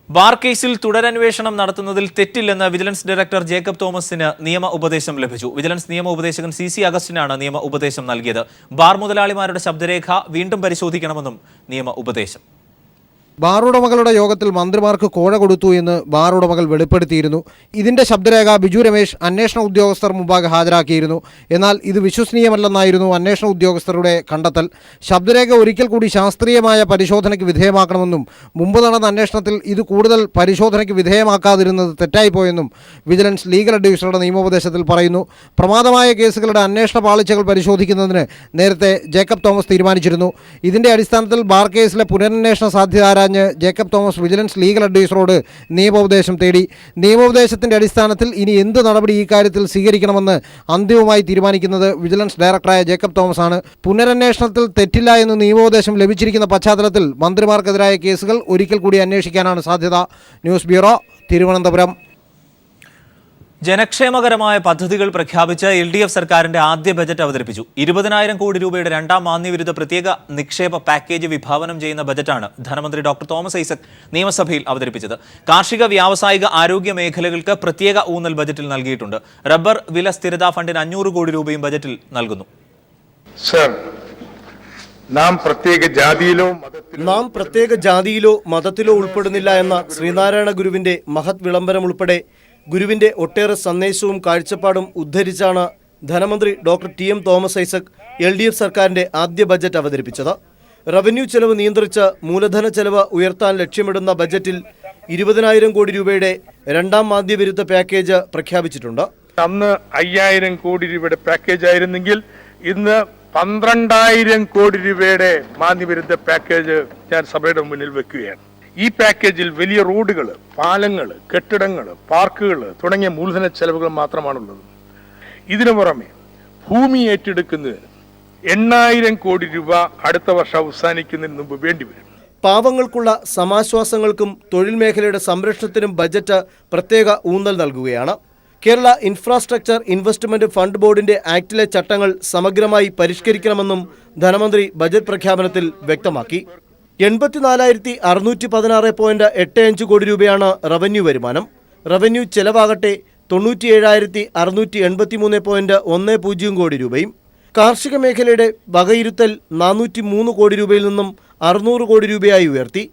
Bar കേസിൽ തുടരന്വേഷണം നടത്തുന്നതിൽ തെറ്റില്ലെന്ന് vigilance director Jacob തോമസിന് നിയമ ഉപദേശം ലഭിച്ചു. വിജിലൻസ് നിയമ ഉപദേശകൻ സി അഗസ്റ്റിനാണ് നിയമ ഉപദേശം നൽകിയത്. ബാർ മുതലാളിമാരുടെ ശബ്ദരേഖ വീണ്ടും പരിശോധിക്കണമെന്നും നിയമ ഉപദേശം. ബാർ ഉടമകളുടെ യോഗത്തിൽ മന്ത്രിമാർക്ക് കോഴ കൊടുത്തു എന്ന് ബാർ ഉടമകൾ വെളിപ്പെടുത്തിയിരുന്നു. ഇതിന്റെ ശബ്ദരേഖ ബിജു രമേശ് അന്വേഷണ ഉദ്യോഗസ്ഥർ മുമ്പാകെ ഹാജരാക്കിയിരുന്നു. എന്നാൽ ഇത് വിശ്വസനീയമല്ലെന്നായിരുന്നു അന്വേഷണ ഉദ്യോഗസ്ഥരുടെ കണ്ടെത്തൽ. ശബ്ദരേഖ ഒരിക്കൽ കൂടി ശാസ്ത്രീയമായ പരിശോധനയ്ക്ക് വിധേയമാക്കണമെന്നും മുമ്പ് നടന്ന അന്വേഷണത്തിൽ ഇത് കൂടുതൽ പരിശോധനയ്ക്ക് വിധേയമാക്കാതിരുന്നത് തെറ്റായിപ്പോയെന്നും വിജിലൻസ് ലീഗൽ അഡ്വൈസറുടെ നിയമോപദേശത്തിൽ പറയുന്നു. പ്രമാദമായ കേസുകളുടെ അന്വേഷണ പാളിച്ചകൾ പരിശോധിക്കുന്നതിന് നേരത്തെ ജേക്കബ് തോമസ് തീരുമാനിച്ചിരുന്നു. ഇതിന്റെ അടിസ്ഥാനത്തിൽ ബാർ കേസിലെ പുനരന്വേഷണ സാധ്യത ജേക്കബ് തോമസ് വിജിലൻസ് ലീഗൽ അഡ്വൈസറോട് നിയമോപദേശം തേടി. നിയമോപദേശത്തിന്റെ അടിസ്ഥാനത്തിൽ ഇനി എന്ത് നടപടി ഈ കാര്യത്തിൽ സ്വീകരിക്കണമെന്ന് അന്തിമമായി തീരുമാനിക്കുന്നത് വിജിലൻസ് ഡയറക്ടറായ ജേക്കബ് തോമസ് ആണ്. പുനരന്വേഷണത്തിൽ തെറ്റില്ല എന്ന് നിയമോപദേശം ലഭിച്ചിരിക്കുന്ന പശ്ചാത്തലത്തിൽ മന്ത്രിമാർക്കെതിരായ കേസുകൾ ഒരിക്കൽ കൂടി അന്വേഷിക്കാനാണ് സാധ്യത. News bureau, Thiruvananthapuram. ജനക്ഷേമകരമായ പദ്ധതികൾ പ്രഖ്യാപിച്ച് LDF സർക്കാരിന്റെ ആദ്യ ബജറ്റ് അവതരിപ്പിച്ചു. 20,000 കോടി രൂപയുടെ രണ്ടാം മാന്ദ്യവിരുദ്ധ പ്രത്യേക നിക്ഷേപ പാക്കേജ് വിഭാവനം ചെയ്യുന്ന ബജറ്റാണ് ധനമന്ത്രി ഡോക്ടർ തോമസ് ഐസക് നിയമസഭയിൽ അവതരിപ്പിച്ചത്. കാർഷിക, വ്യാവസായിക, ആരോഗ്യ മേഖലകൾക്ക് പ്രത്യേക ഊന്നൽ ബജറ്റിൽ നൽകിയിട്ടുണ്ട്. റബ്ബർ വില സ്ഥിരതാ ഫണ്ടിന് 500 കോടി രൂപയും ബജറ്റിൽ നൽകുന്നു. നാം പ്രത്യേക ജാതിയിലോ മതത്തിലോ ഉൾപ്പെടുന്നില്ല എന്ന ശ്രീനാരായണ ഗുരുവിന്റെ മഹത് വിളംബരം ഉൾപ്പെടെ ഗുരുവിന്റെ ഒട്ടേറെ സന്ദേശവും കാഴ്ചപ്പാടും ഉദ്ധരിച്ചാണ് ധനമന്ത്രി doctor TM Thomas Isaac LDF സർക്കാരിന്റെ ആദ്യ ബജറ്റ് അവതരിപ്പിച്ചത്. റവന്യൂ ചെലവ് നിയന്ത്രിച്ച് മൂലധന ചെലവ് ഉയർത്താൻ ലക്ഷ്യമിടുന്ന ബജറ്റിൽ 20,000 കോടി രൂപയുടെ രണ്ടാം മാന്ദ്യവിരുദ്ധ പാക്കേജ് പ്രഖ്യാപിച്ചിട്ടുണ്ട്. അന്ന് 5,000 കോടി രൂപയുടെ പാക്കേജ് ആയിരുന്നെങ്കിൽ ഇന്ന് 12,000 കോടി രൂപയുടെ മാന്ദ്യവിരുദ്ധ പാക്കേജ് ഞാൻ സഭയുടെ മുന്നിൽ വെക്കുകയാണ്. ഈ പാക്കേജിൽ വലിയ റോഡുകൾ, പാലങ്ങൾ, കെട്ടിടങ്ങൾ, പാർക്കുകൾ തുടങ്ങിയ മൂലധന ചെലവുകൾ മാത്രമാണുള്ളത്. ഇതിനു പുറമെ ഭൂമി ഏറ്റെടുക്കുന്നതിന് 8,000 കോടി രൂപ അടുത്ത വർഷം അവസാനിക്കുന്നതിന് മുമ്പ് വേണ്ടിവരും. പാവങ്ങൾക്കുള്ള സമാശ്വാസങ്ങൾക്കും തൊഴിൽ മേഖലയുടെ സംരക്ഷണത്തിനും ബജറ്റ് പ്രത്യേക ഊന്നൽ നൽകുകയാണ്. കേരള ഇൻഫ്രാസ്ട്രക്ചർ ഇൻവെസ്റ്റ്മെന്റ് ഫണ്ട് ബോർഡിന്റെ ആക്ടിലെ ചട്ടങ്ങൾ സമഗ്രമായി പരിഷ്കരിക്കണമെന്നും ധനമന്ത്രി ബജറ്റ് പ്രഖ്യാപനത്തിൽ വ്യക്തമാക്കി. 84,616.85 കോടി രൂപയാണ് റവന്യൂ വരുമാനം. റവന്യൂ ചെലവാകട്ടെ 97,683.10 കോടി രൂപയും. കാർഷിക മേഖലയുടെ വകയിരുത്തൽ 403 കോടി രൂപയിൽ നിന്നും 600 കോടി രൂപയായി ഉയർത്തി.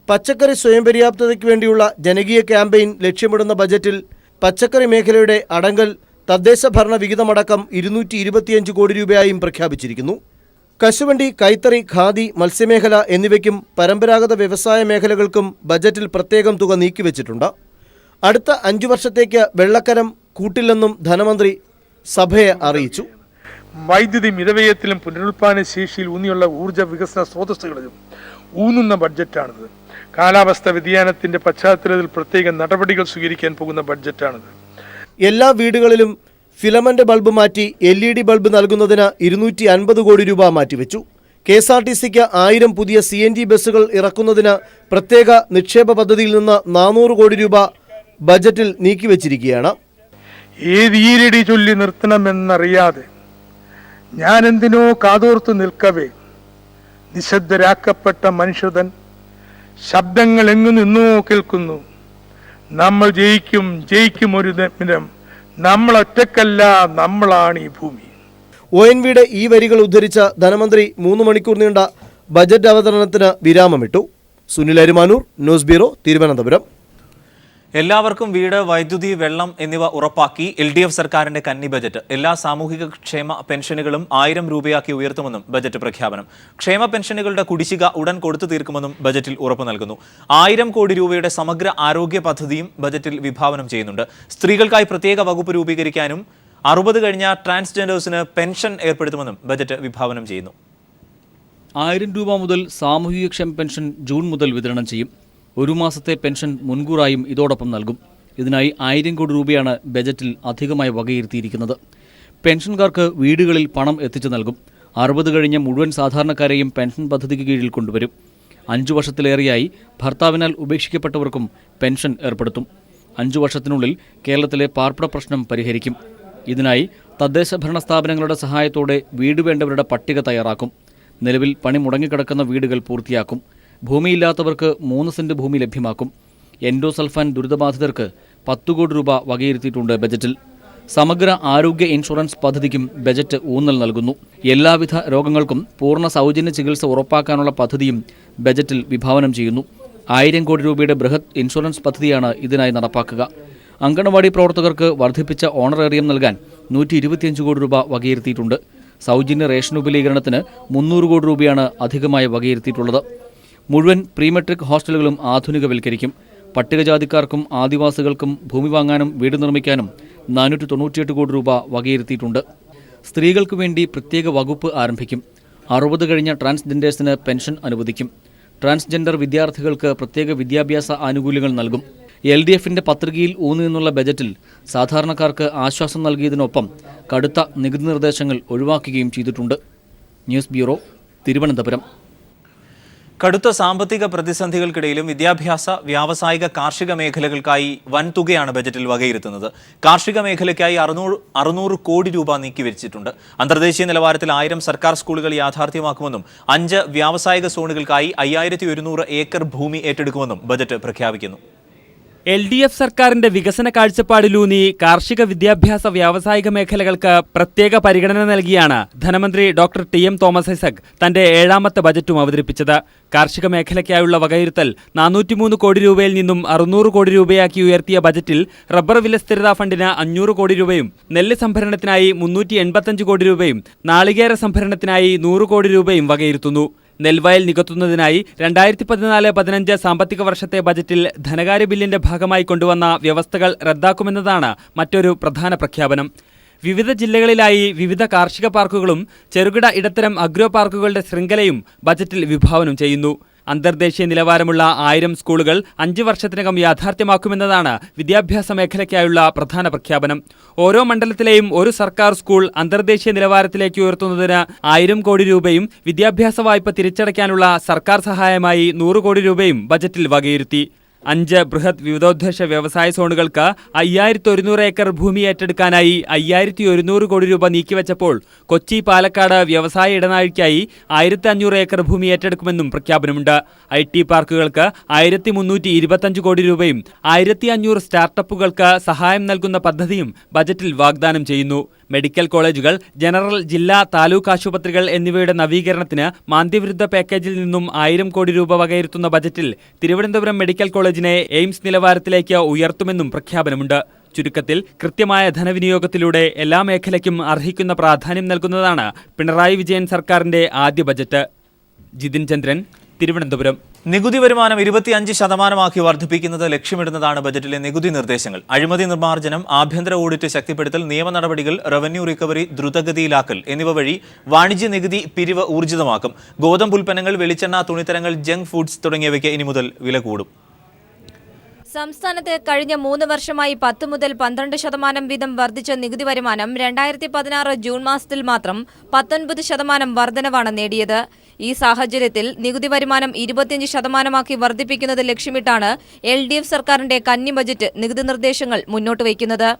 പച്ചക്കറി സ്വയം പര്യാപ്തതയ്ക്ക് വേണ്ടിയുള്ള ജനകീയ ക്യാമ്പയിൻ ലക്ഷ്യമിടുന്ന ബജറ്റിൽ പച്ചക്കറി മേഖലയുടെ അടങ്കൽ തദ്ദേശ ഭരണ വിഹിതമടക്കം 225 കോടി രൂപയായും പ്രഖ്യാപിച്ചിരിക്കുന്നു. കശുവണ്ടി, കൈത്തറി, ഖാദി, മത്സ്യമേഖല എന്നിവയ്ക്കും പരമ്പരാഗത വ്യവസായ മേഖലകൾക്കും ബജറ്റിൽ പ്രത്യേകം തുക നീക്കിവെച്ചിട്ടുണ്ട്. അടുത്ത 5 വർഷത്തേക്ക് വെള്ളക്കരം കൂട്ടില്ലെന്നും ധനമന്ത്രി സഭയെ അറിയിച്ചു. വൈദ്യുതി മിതവ്യയത്തിലും പുനരുൽപ്പാദന ശേഷിയിൽ ഊന്നിയുള്ള ഊർജ്ജ വികസന സ്രോതസ്സുകളിലും ഊന്നുന്ന ബഡ്ജറ്റാണിത്. കാലാവസ്ഥ വ്യതിയാനത്തിന്റെ പശ്ചാത്തലത്തിൽ പ്രത്യേക നടപടികൾ സ്വീകരിക്കാൻ പോകുന്ന ബഡ്ജറ്റാണിത്. എല്ലാ വീടുകളിലും ഫിലമെന്റ് ബൾബ് മാറ്റി LED ബൾബ് നൽകുന്നതിന് 250 കോടി രൂപ മാറ്റിവെച്ചു. KSRTCക്ക് 1000 പുതിയ CNG ബസ്സുകൾ ഇറക്കുന്നതിന് പ്രത്യേക നിക്ഷേപ പദ്ധതിയിൽ നിന്ന് 400 കോടി രൂപ ബജറ്റിൽ നീക്കിവെച്ചിരിക്കുകയാണ്. ഏത് ഈരടി ചൊല്ലി നിർത്തണമെന്നറിയാതെ ഞാൻ എന്തിനോ കാതോർത്തു നിൽക്കവേ നിശബ്ദരാക്കപ്പെട്ട മനുഷ്യതൻ ശബ്ദങ്ങൾ എങ്ങു നിന്നോ കേൾക്കുന്നു. നമ്മൾ ജയിക്കും ഒരു ദിനം. നമ്മൾ ഒറ്റക്കല്ല, നമ്മളാണ് ഈ ഭൂമി. ONVയുടെ ഈ വരികൾ ഉദ്ധരിച്ച ധനമന്ത്രി 3 മണിക്കൂർ നീണ്ട ബജറ്റ് അവതരണത്തിന് വിരാമമിട്ടു. Sunil Arimanoor, news bureau, Thiruvananthapuram. എല്ലാവർക്കും വീട്, വൈദ്യുതി, വെള്ളം എന്നിവ ഉറപ്പാക്കി LDF സർക്കാരിന്റെ കന്നി ബജറ്റ്. എല്ലാ സാമൂഹിക ക്ഷേമ പെൻഷനുകളും 1000 രൂപയാക്കി ഉയർത്തുമെന്നും ബജറ്റ് പ്രഖ്യാപനം. ക്ഷേമ പെൻഷനുകളുടെ കുടിശ്ശിക ഉടൻ കൊടുത്തു തീർക്കുമെന്നും ബജറ്റിൽ ഉറപ്പു നൽകുന്നു. 1000 കോടി രൂപയുടെ സമഗ്ര ആരോഗ്യ പദ്ധതിയും ബജറ്റിൽ വിഭാവനം ചെയ്യുന്നുണ്ട്. സ്ത്രീകൾക്കായി പ്രത്യേക വകുപ്പ് രൂപീകരിക്കാനും 60 കഴിഞ്ഞ ട്രാൻസ്ജെൻഡേഴ്സിന് പെൻഷൻ ഏർപ്പെടുത്തുമെന്നും ബജറ്റ് വിഭാവനം ചെയ്യുന്നു. 1000 രൂപ മുതൽ സാമൂഹിക ക്ഷേമ പെൻഷൻ ജൂൺ മുതൽ വിതരണം ചെയ്യും. 1 മാസത്തെ പെൻഷൻ മുൻകൂറായും ഇതോടൊപ്പം നൽകും. ഇതിനായി 1000 കോടി രൂപയാണ് ബജറ്റിൽ അധികമായി വകയിരുത്തിയിരിക്കുന്നത്. പെൻഷൻകാർക്ക് വീടുകളിൽ പണം എത്തിച്ചു നൽകും. 60 കഴിഞ്ഞ മുഴുവൻ സാധാരണക്കാരെയും പെൻഷൻ പദ്ധതിക്ക് കീഴിൽ കൊണ്ടുവരും. 5 വർഷത്തിലേറെയായി ഭർത്താവിനാൽ ഉപേക്ഷിക്കപ്പെട്ടവർക്കും പെൻഷൻ ഏർപ്പെടുത്തും. 5 വർഷത്തിനുള്ളിൽ കേരളത്തിലെ പാർപ്പിട പ്രശ്നം പരിഹരിക്കും. ഇതിനായി തദ്ദേശ ഭരണ സ്ഥാപനങ്ങളുടെ സഹായത്തോടെ വീട് വേണ്ടവരുടെ പട്ടിക തയ്യാറാക്കും. നിലവിൽ പണി മുടങ്ങിക്കിടക്കുന്ന വീടുകൾ പൂർത്തിയാക്കും. ഭൂമിയില്ലാത്തവർക്ക് 3 സെന്റ് ഭൂമി ലഭ്യമാക്കും. എൻഡോസൾഫാൻ ദുരിതബാധിതർക്ക് 10 കോടി രൂപ വകയിരുത്തിയിട്ടുണ്ട് ബജറ്റിൽ. സമഗ്ര ആരോഗ്യ ഇൻഷുറൻസ് പദ്ധതിക്കും ബജറ്റ് ഊന്നൽ നൽകുന്നു. എല്ലാവിധ രോഗങ്ങൾക്കും പൂർണ്ണ സൗജന്യ ചികിത്സ ഉറപ്പാക്കാനുള്ള പദ്ധതിയും ബജറ്റിൽ വിഭാവനം ചെയ്യുന്നു. 1000 കോടി രൂപയുടെ ബൃഹത് ഇൻഷുറൻസ് പദ്ധതിയാണ് ഇതിനായി നടപ്പാക്കുക. അങ്കണവാടി പ്രവർത്തകർക്ക് വർദ്ധിപ്പിച്ച ഓണറേറിയം നൽകാൻ 125 കോടി രൂപ വകയിരുത്തിയിട്ടുണ്ട്. സൗജന്യ റേഷൻ വിപുലീകരണത്തിന് 300 കോടി രൂപയാണ് അധികമായി വകയിരുത്തിയിട്ടുള്ളത്. മുഴുവൻ പ്രീമെട്രിക് ഹോസ്റ്റലുകളും ആധുനികവൽക്കരിക്കും. പട്ടികജാതിക്കാർക്കും ആദിവാസികൾക്കും ഭൂമി വാങ്ങാനും വീട് നിർമ്മിക്കാനും 498 കോടി രൂപ വകയിരുത്തിയിട്ടുണ്ട്. സ്ത്രീകൾക്ക് വേണ്ടി പ്രത്യേക വകുപ്പ് ആരംഭിക്കും. 60 കഴിഞ്ഞ ട്രാൻസ്ജെൻഡേഴ്സിന് പെൻഷൻ അനുവദിക്കും. ട്രാൻസ്ജെൻഡർ വിദ്യാർത്ഥികൾക്ക് പ്രത്യേക വിദ്യാഭ്യാസ ആനുകൂല്യങ്ങൾ നൽകും. LDFന്റെ പത്രികയിൽ ഊന്നിയുള്ള ബജറ്റിൽ സാധാരണക്കാർക്ക് ആശ്വാസം നൽകിയതിനൊപ്പം കടുത്ത നികുതി നിർദ്ദേശങ്ങൾ ഒഴിവാക്കുകയും ചെയ്തിട്ടുണ്ട്. News bureau, Thiruvananthapuram. കടുത്ത സാമ്പത്തിക പ്രതിസന്ധികൾക്കിടയിലും വിദ്യാഭ്യാസ, വ്യാവസായിക, കാർഷിക മേഖലകൾക്കായി വൻ തുകയാണ് ബജറ്റിൽ വകയിരുത്തുന്നത്. കാർഷിക മേഖലയ്ക്കായി 600 കോടി രൂപ നീക്കിവച്ചിട്ടുണ്ട്. അന്തർദേശീയ നിലവാരത്തിൽ 1000 സർക്കാർ സ്കൂളുകൾ യാഥാർത്ഥ്യമാക്കുമെന്നും 5 വ്യാവസായിക സോണുകൾക്കായി 5100 ഏക്കർ ഭൂമി ഏറ്റെടുക്കുമെന്നും ബജറ്റ് പ്രഖ്യാപിക്കുന്നു. LDF സർക്കാരിന്റെ വികസന കാഴ്ചപ്പാടിലൂന്നി കാർഷിക, വിദ്യാഭ്യാസ, വ്യാവസായിക മേഖലകൾക്ക് പ്രത്യേക പരിഗണന നൽകിയാണ് ധനമന്ത്രി ഡോക്ടർ TM തോമസ് ഐസക് തന്റെ 7ാമത്തെ ബജറ്റും അവതരിപ്പിച്ചത്. കാർഷിക മേഖലയ്ക്കായുള്ള വകയിരുത്തൽ 403 കോടി രൂപയിൽ നിന്നും 600 കോടി രൂപയാക്കി ഉയർത്തിയ ബജറ്റിൽ റബ്ബർ വിലസ്ഥിരതാ ഫണ്ടിന് 500 കോടി രൂപയും, നെല്ല് സംഭരണത്തിനായി 385 കോടി രൂപയും, നാളികേര സംഭരണത്തിനായി 100 കോടി രൂപയും വകയിരുത്തുന്നു. നെൽവയൽ നികത്തുന്നതിനായി 2014-15 സാമ്പത്തിക വർഷത്തെ ബജറ്റിൽ ധനകാര്യ ബില്ലിന്റെ ഭാഗമായി കൊണ്ടുവന്ന വ്യവസ്ഥകൾ റദ്ദാക്കുമെന്നതാണ് മറ്റൊരു പ്രധാന പ്രഖ്യാപനം. വിവിധ ജില്ലകളിലായി വിവിധ കാർഷിക പാർക്കുകളും ചെറുകിട ഇടത്തരം അഗ്രോ പാർക്കുകളുടെ ശൃംഖലയും ബജറ്റിൽ വിഭാവനം ചെയ്യുന്നു. അന്തർദേശീയ നിലവാരമുള്ള 1000 സ്കൂളുകൾ 5 വർഷത്തിനകം യാഥാർത്ഥ്യമാക്കുമെന്നതാണ് വിദ്യാഭ്യാസ മേഖലയ്ക്കായുള്ള പ്രധാന പ്രഖ്യാപനം. ഓരോ മണ്ഡലത്തിലെയും ഒരു സർക്കാർ സ്കൂൾ അന്തർദേശീയ നിലവാരത്തിലേക്ക് ഉയർത്തുന്നതിന് 1000 കോടി രൂപയും വിദ്യാഭ്യാസ വായ്പ തിരിച്ചടയ്ക്കാനുള്ള സർക്കാർ സഹായമായി 100 കോടി രൂപയും ബജറ്റിൽ വകയിരുത്തി. 5 ബൃഹത് വിവിധോദ്ദേശ വ്യവസായ സോണുകൾക്ക് 5100 ഏക്കർ ഭൂമി ഏറ്റെടുക്കാനായി 5100 കോടി രൂപ നീക്കിവച്ചപ്പോൾ കൊച്ചി, പാലക്കാട് വ്യവസായ ഇടനാഴിക്കായി 1500 ഏക്കർ ഭൂമി ഏറ്റെടുക്കുമെന്നും പ്രഖ്യാപനമുണ്ട്. IT പാർക്കുകൾക്ക് 1325 കോടി രൂപയും 1500 സ്റ്റാർട്ടപ്പുകൾക്ക് സഹായം നൽകുന്ന പദ്ധതിയും ബജറ്റിൽ വാഗ്ദാനം ചെയ്യുന്നു. മെഡിക്കൽ കോളേജുകൾ, ജനറൽ, ജില്ലാ, താലൂക്ക് ആശുപത്രികൾ എന്നിവയുടെ നവീകരണത്തിന് മാന്ദ്യവിരുദ്ധ പാക്കേജിൽ നിന്നും 1000 കോടി രൂപ വകയിരുത്തുന്ന ബജറ്റിൽ തിരുവനന്തപുരം മെഡിക്കൽ കോളേജിനെ എയിംസ് നിലവാരത്തിലേക്ക് ഉയർത്തുമെന്നും പ്രഖ്യാപനമുണ്ട്. ചുരുക്കത്തിൽ കൃത്യമായ ധനവിനിയോഗത്തിലൂടെ എല്ലാ മേഖലയ്ക്കും അർഹിക്കുന്ന പ്രാധാന്യം നൽകുന്നതാണ് പിണറായി വിജയൻ സർക്കാരിന്റെ ആദ്യ ബജറ്റ്. ജിതിൻ ചന്ദ്രൻ, തിരുവനന്തപുരം. നികുതി വരുമാനം 25% വർദ്ധിപ്പിക്കുന്നത് ലക്ഷ്യമിടുന്നതാണ് ബജറ്റിലെ നികുതി നിർദ്ദേശങ്ങൾ. അഴിമതി നിർമ്മാർജ്ജനം, ആഭ്യന്തര ഓഡിറ്റ് ശക്തിപ്പെടുത്തൽ, നിയമ നടപടികൾ, റവന്യൂ റിക്കവറി ദ്രുതഗതിയിലാക്കൽ എന്നിവ വഴി വാണിജ്യ നികുതി പിരിവ് ഊർജിതമാക്കും. ഗോതമ്പ് ഉൽപ്പന്നങ്ങൾ, വെളിച്ചെണ്ണ, തുണിത്തരങ്ങൾ, ജങ്ക് ഫുഡ്സ് തുടങ്ങിയവയ്ക്ക് ഇനി മുതൽ വില കൂടും. സംസ്ഥാനത്ത് കഴിഞ്ഞ 3 വർഷമായി 10 മുതൽ 12% വീതം വർദ്ധിച്ച നികുതി വരുമാനം 2016 ജൂൺ മാസത്തിൽ മാത്രം 19% വർധനവാണ് നേടിയത്. ഈ സാഹചര്യത്തിൽ നികുതി വരുമാനം 25% വർദ്ധിപ്പിക്കുന്നത് ലക്ഷ്യമിട്ടാണ് LDF സർക്കാരിന്റെ കന്നി ബജറ്റ് നികുതി നിർദ്ദേശങ്ങൾ മുന്നോട്ട് വയ്ക്കുന്നത്.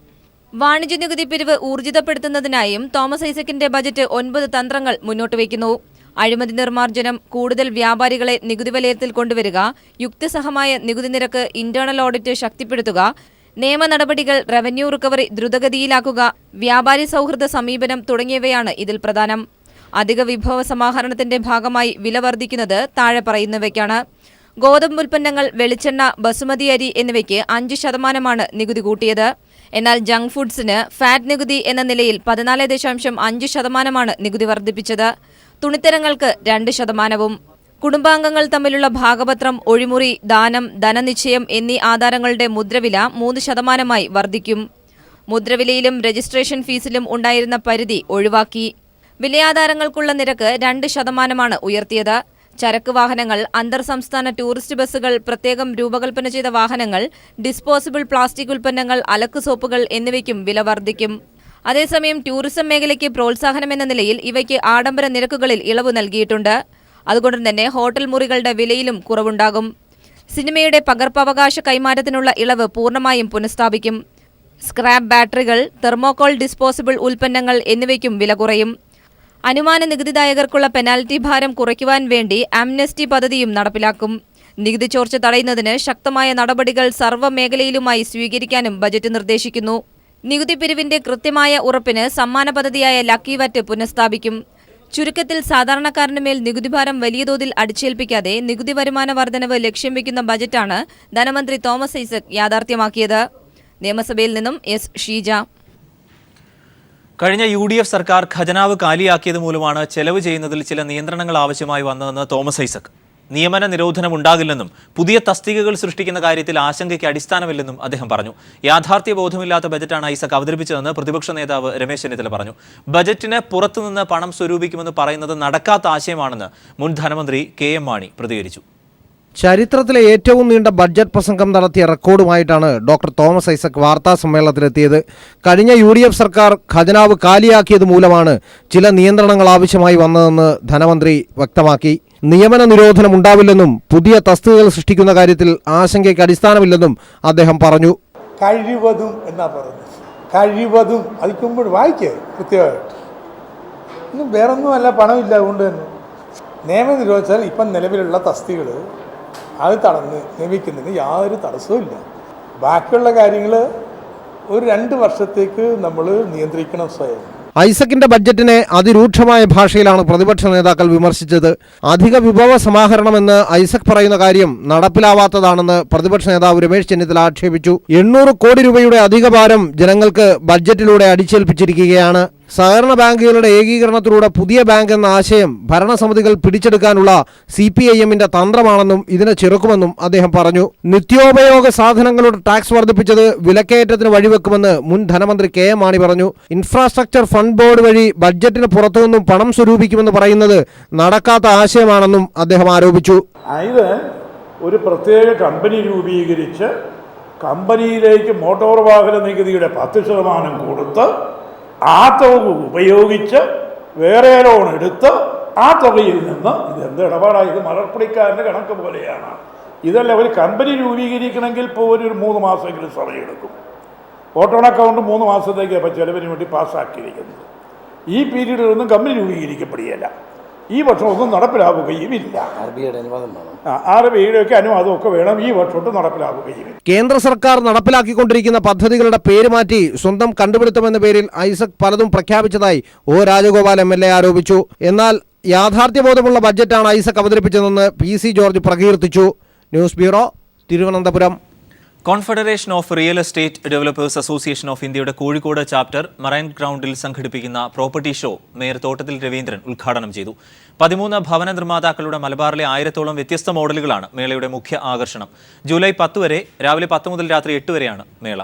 വാണിജ്യ നികുതി പിരിവ് ഊർജിതപ്പെടുത്തുന്നതിനായും തോമസ് ഐസക്കിന്റെ ബജറ്റ് 9 തന്ത്രങ്ങൾ മുന്നോട്ട് വയ്ക്കുന്നു. അഴിമതി നിർമ്മാർജ്ജനം, കൂടുതൽ വ്യാപാരികളെ നികുതി വലയത്തിൽ കൊണ്ടുവരിക, യുക്തിസഹമായ നികുതി നിരക്ക്, ഇന്റേണൽ ഓഡിറ്റ് ശക്തിപ്പെടുത്തുക, നിയമ നടപടികൾ, റവന്യൂ റിക്കവറി ദ്രുതഗതിയിലാക്കുക, വ്യാപാരി സൗഹൃദ സമീപനം തുടങ്ങിയവയാണ് ഇതിൽ പ്രധാനം. അധിക വിഭവ സമാഹരണത്തിന്റെ ഭാഗമായി വില വർദ്ധിക്കുന്നത് താഴെ പറയുന്നവയ്ക്കാണ്. ഗോതമ്പ് ഉൽപ്പന്നങ്ങൾ, വെളിച്ചെണ്ണ, ബസുമതി അരി എന്നിവയ്ക്ക് 5% നികുതി കൂട്ടിയത്. എന്നാൽ ജങ്ക് ഫുഡ്സിന് ഫാറ്റ് നികുതി എന്ന നിലയിൽ 14.5% നികുതി വർദ്ധിപ്പിച്ചത്. തുണിത്തരങ്ങൾക്ക് 2%. കുടുംബാംഗങ്ങൾ തമ്മിലുള്ള ഭാഗപത്രം, ഒഴിമുറി, ദാനം, ധനനിശ്ചയം എന്നീ ആധാരങ്ങളുടെ മുദ്രവില 3% വർദ്ധിക്കും. മുദ്രവിലയിലും രജിസ്ട്രേഷൻ ഫീസിലും ഉണ്ടായിരുന്ന പരിധി ഒഴിവാക്കി. വിലയാധാരങ്ങൾക്കുള്ള നിരക്ക് 2% ഉയർത്തിയത്. ചരക്ക് വാഹനങ്ങൾ, അന്തർ സംസ്ഥാന ടൂറിസ്റ്റ് ബസ്സുകൾ, പ്രത്യേകം രൂപകൽപ്പന ചെയ്ത വാഹനങ്ങൾ, ഡിസ്പോസിബിൾ പ്ലാസ്റ്റിക് ഉൽപ്പന്നങ്ങൾ, അലക്ക് സോപ്പുകൾ എന്നിവയ്ക്കും വില വർദ്ധിക്കും. അതേസമയം ടൂറിസം മേഖലയ്ക്ക് പ്രോത്സാഹനമെന്ന നിലയിൽ ഇവയ്ക്ക് ആഡംബര നിരക്കുകളിൽ ഇളവ് നൽകിയിട്ടുണ്ട്. അതുകൊണ്ട് തന്നെ ഹോട്ടൽ മുറികളുടെ വിലയിലും കുറവുണ്ടാകും. സിനിമയുടെ പകർപ്പവകാശ കൈമാറ്റത്തിനുള്ള ഇളവ് പൂർണ്ണമായും പുനഃസ്ഥാപിക്കും. സ്ക്രാപ്പ് ബാറ്ററികൾ, തെർമോകോൾ ഡിസ്പോസിബിൾ ഉൽപ്പന്നങ്ങൾ എന്നിവയ്ക്കും വില കുറയും. അനുമാന നികുതിദായകർക്കുള്ള പെനാൽറ്റി ഭാരം കുറയ്ക്കുവാൻ വേണ്ടി ആംനസ്റ്റി പദ്ധതിയും നടപ്പിലാക്കും. നികുതി ചോർച്ച തടയുന്നതിന് ശക്തമായ നടപടികൾ സർവ്വ മേഖലയിലുമായി സ്വീകരിക്കാനും ബജറ്റ് നിർദ്ദേശിക്കുന്നു. നികുതി പിരിവിന്റെ കൃത്യമായ ഉറപ്പിന് സമ്മാന പദ്ധതിയായ ലക്കി വാറ്റ് പുനഃസ്ഥാപിക്കും. ചുരുക്കത്തിൽ സാധാരണക്കാരന് മേൽ നികുതിഭാരം വലിയ തോതിൽ അടിച്ചേൽപ്പിക്കാതെ നികുതി വരുമാന വർധനവ് ലക്ഷ്യം വയ്ക്കുന്ന ബജറ്റാണ് ധനമന്ത്രി തോമസ് ഐസക് യാഥാർത്ഥ്യമാക്കിയത്. നിയമസഭയിൽ നിന്നും എസ് ഷീജ. കഴിഞ്ഞ UDF സർക്കാർ ഖജനാവ് കാലിയാക്കിയത് മൂലമാണ് ചെലവ് ചെയ്യുന്നതിൽ ചില നിയന്ത്രണങ്ങൾ ആവശ്യമായി വന്നതെന്ന് തോമസ് ഐസക്. നിയമന നിരോധനം ഉണ്ടാകില്ലെന്നും പുതിയ തസ്തികകൾ സൃഷ്ടിക്കുന്ന കാര്യത്തിൽ ആശങ്കയ്ക്ക് അടിസ്ഥാനമില്ലെന്നും അദ്ദേഹം പറഞ്ഞു. യാഥാർത്ഥ്യ ബോധമില്ലാത്ത ബജറ്റാണ് ഐസക് അവതരിപ്പിച്ചതെന്ന് പ്രതിപക്ഷ നേതാവ് രമേശ് ചെന്നിത്തല പറഞ്ഞു. ബജറ്റിന് പുറത്തുനിന്ന് പണം സ്വരൂപിക്കുമെന്ന് പറയുന്നത് നടക്കാത്ത ആശയമാണെന്ന് മുൻ ധനമന്ത്രി KM മാണി പ്രതികരിച്ചു. ചരിത്രത്തിലെ ഏറ്റവും നീണ്ട ബഡ്ജറ്റ് പ്രസംഗം നടത്തിയ റെക്കോർഡുമായിട്ടാണ് ഡോക്ടർ തോമസ് ഐസക് വാർത്താ സമ്മേളനത്തിലെത്തിയത്. കഴിഞ്ഞ UDF സർക്കാർ ഖജനാവ് കാലിയാക്കിയത് മൂലമാണ് ചില നിയന്ത്രണങ്ങൾ ആവശ്യമായി വന്നതെന്ന് ധനമന്ത്രി വ്യക്തമാക്കി. നിയമന നിരോധനം ഉണ്ടാവില്ലെന്നും പുതിയ തസ്തികകൾ സൃഷ്ടിക്കുന്ന കാര്യത്തിൽ ആശങ്കയ്ക്ക് അടിസ്ഥാനമില്ലെന്നും അദ്ദേഹം പറഞ്ഞു. കഴിവതും എന്നാ പറയുന്നത്, കഴിവതും അതിക്കുമ്പോൾ വായിക്കേ കൃത്യമായിട്ട്. ഇന്നും വേറൊന്നുമല്ല, പണമില്ല അതുകൊണ്ട് തന്നെ നിയമം നിരോധിച്ചാൽ ഇപ്പം നിലവിലുള്ള തസ്തികൾ അത് തടഞ്ഞ് നിയമിക്കുന്നതിന് യാതൊരു തടസ്സവും ഇല്ല. ബാക്കിയുള്ള കാര്യങ്ങൾ ഒരു 2 വർഷത്തേക്ക് നമ്മൾ നിയന്ത്രിക്കണം സ്വയം. ഐസക്കിന്റെ ബഡ്ജറ്റിനെ അതിരൂക്ഷമായ ഭാഷയിലാണ് പ്രതിപക്ഷ നേതാക്കൾ വിമർശിച്ചത്. അധിക വിഭവ സമാഹരണമെന്ന് ഐസക് പറയുന്ന കാര്യം നടപ്പിലാവാത്തതാണെന്ന് പ്രതിപക്ഷ നേതാവ് രമേശ് ചെന്നിത്തല ആക്ഷേപിച്ചു. 800 കോടി രൂപയുടെ അധിക ഭാരം ജനങ്ങൾക്ക് ബഡ്ജറ്റിലൂടെ അടിച്ചേൽപ്പിച്ചിരിക്കുകയാണ്. സഹകരണ ബാങ്കുകളുടെ ഏകീകരണത്തിലൂടെ പുതിയ ബാങ്ക് എന്ന ആശയം ഭരണസമിതികൾ പിടിച്ചെടുക്കാനുള്ള CPIMന്റെ തന്ത്രമാണെന്നും ഇതിനെ ചെറുക്കുമെന്നും അദ്ദേഹം പറഞ്ഞു. നിത്യോപയോഗ സാധനങ്ങളുടെ ടാക്സ് വർദ്ധിപ്പിച്ചത് വിലക്കയറ്റത്തിന് വഴിവെക്കുമെന്ന് മുൻ ധനമന്ത്രി KM മാണി പറഞ്ഞു. ഇൻഫ്രാസ്ട്രക്ചർ ഫണ്ട് ബോർഡ് വഴി ബഡ്ജറ്റിന് പുറത്തുനിന്നും പണം സ്വരൂപിക്കുമെന്ന് പറയുന്നത് നടക്കാത്ത ആശയമാണെന്നും അദ്ദേഹം ആരോപിച്ചു. ഇത് ഒരു പ്രത്യേക കമ്പനി രൂപീകരിച്ച് കമ്പനിയിലേക്ക് മോട്ടോർ വാഹന നികുതിയുടെ 10% കൊടുത്ത് ആ തുക ഉപയോഗിച്ച് വേറെ ലോൺ എടുത്ത് ആ തുകയിൽ നിന്ന് ഇതെന്ത് ഇടപാടാണ്? ഇത് മലർപ്പണിക്കാരൻ്റെ കണക്ക് പോലെയാണ്. ഇതല്ല, ഒരു കമ്പനി രൂപീകരിക്കണമെങ്കിൽ ഇപ്പോൾ ഒരു 3 മാസമെങ്കിലും സമയമെടുക്കും. ഓട്ടോ അക്കൗണ്ട് 3 മാസത്തേക്ക് ഇപ്പോൾ ചിലവിന് വേണ്ടി പാസ്സാക്കിയിരിക്കുന്നത്. ഈ പീരീഡിലൊന്നും കമ്പനി രൂപീകരിക്കപ്പെടുകയില്ല. ഈ വർഷം ഒന്നും നടപ്പിലാവുകയുമില്ല. RBIയുടെ ഒക്കെ അനുവാദമൊക്കെ വേണം. ഈ വർഷമൊട്ട് നടപ്പിലാവുകയും. കേന്ദ്ര സർക്കാർ നടപ്പിലാക്കിക്കൊണ്ടിരിക്കുന്ന പദ്ധതികളുടെ പേര് മാറ്റി സ്വന്തം കണ്ടുപിടുത്തമെന്ന പേരിൽ ഐസക് പലതും പ്രഖ്യാപിച്ചതായി O രാജഗോപാൽ MLA ആരോപിച്ചു. എന്നാൽ യാഥാർത്ഥ്യബോധമുള്ള ബഡ്ജറ്റാണ് ഐസക് അവതരിപ്പിച്ചതെന്ന് PC ജോർജ് പ്രകീർത്തിച്ചു. News bureau, Thiruvananthapuram. Confederation of real estate developers association of ഇന്ത്യയുടെ കോഴിക്കോട് ചാപ്റ്റർ മറൈൻ ഗ്രൗണ്ടിൽ സംഘടിപ്പിക്കുന്ന property show mayor Thottathil Raveendran ഉദ്ഘാടനം ചെയ്തു. 13 ഭവന നിർമ്മാതാക്കളുടെ മലബാറിലെ 1000-ഓളം വ്യത്യസ്ത മോഡലുകളാണ് മേളയുടെ മുഖ്യ ആകർഷണം. ജൂലൈ 10 വരെ രാവിലെ 10 മുതൽ രാത്രി 8 വരെയാണ് മേള.